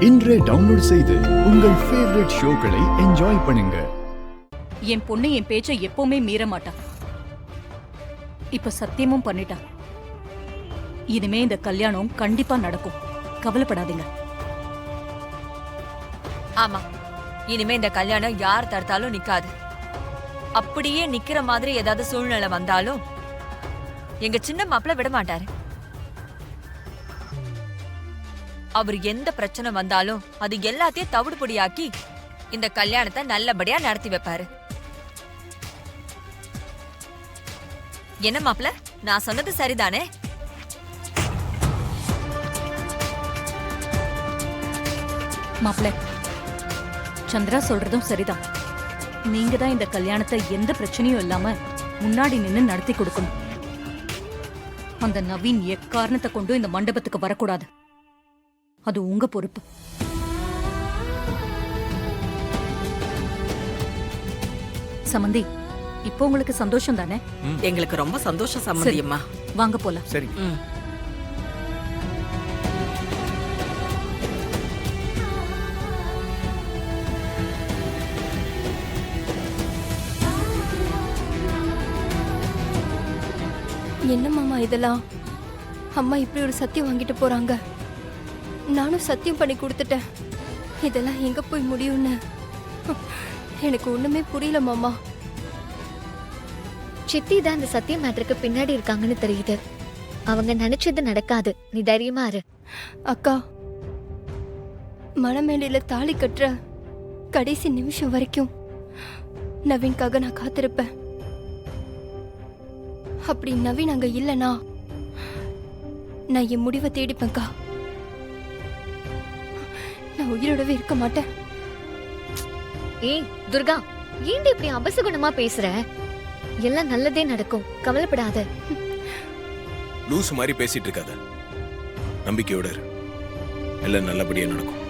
இன்றே டவுன்லோட் செய்து உங்கள் ஃபேவரட் ஷோக்களை என்ஜாய் பண்ணுங்க. என் பொண்ணு என் பேச்சை எப்பவுமே மீற மாட்டா. இப்ப சத்தியமும் பண்ணிட்டா. இனிமே இந்த கல்யாணம் கண்டிப்பா நடக்கும். கவலைப்படாதீங்க. ஆமா, இனிமே இந்த கல்யாணம் யார் தடுத்தாலும் நிக்காது. அப்படியே நிக்கிற மாதிரி ஏதாவது சூழ்நிலை வந்தாலும் எங்க சின்ன மாப்பிள்ள விட மாட்டாரு. அவர் எந்த பிரச்சனை வந்தாலும் அது எல்லாத்தையும் தவிடுபொடியாக்கி இந்த கல்யாணத்தை நல்லபடியா நடத்தி வைப்பாரு. என்ன மாப்பிள்ள, நான் சொன்னது சரிதானே? மாப்பிள்ள, சந்திரா சொல்றதும் சரிதான். நீங்க தான் இந்த கல்யாணத்தை எந்த பிரச்சனையும் இல்லாம முன்னாடி நின்னு நடத்தி கொடுக்கணும். அந்த நவீன் எக்காரணத்தை கொண்டு இந்த மண்டபத்துக்கு வரக்கூடாது. அது உங்க பொறுப்பு. சமந்தி, இப்போ உங்களுக்கு சந்தோஷம் தானே? எங்களுக்கு ரொம்ப சந்தோஷம் சம்மந்தி அம்மா. வாங்க போலாம். சரி. என்ன மாமா இதெல்லாம்? அம்மா இப்படி ஒரு சத்தியம் வாங்கிட்டு போறாங்க. நானும் சத்தியம் பண்ணி கொடுத்துட்டேன். இதெல்லாம் எங்க போய் முடியும்னு எனக்கு ஒண்ணுமே புரியல மாமா. சித்தி தான் இந்த சத்திய மேட்டருக்கு பின்னாடி இருக்காங்கன்னு தெரியுது. அவங்க நினைச்சது நடக்காது. நீ தைரியமா இரு. அக்கா, மணமேடையில தாலி கட்டுற கடைசி நிமிஷம் வரைக்கும் நவீன்காக நான் காத்திருப்பேன். அப்படி நவீன் அங்க இல்லனா நான் என் முடிவை தேடிப்பேன்க்கா. நான் உயிரோடவே இருக்க மாட்டேன். ஏய் துர்கா, ஏன் இப்படி அபசகுணமா பேசுற? எல்லாம் நல்லதே நடக்கும், கவலைப்படாத. லூஸ் மாதிரி பேசிட்டு இருக்காத. நம்பிக்கையோட இரு. எல்லாம் நல்லபடியா நடக்கும்.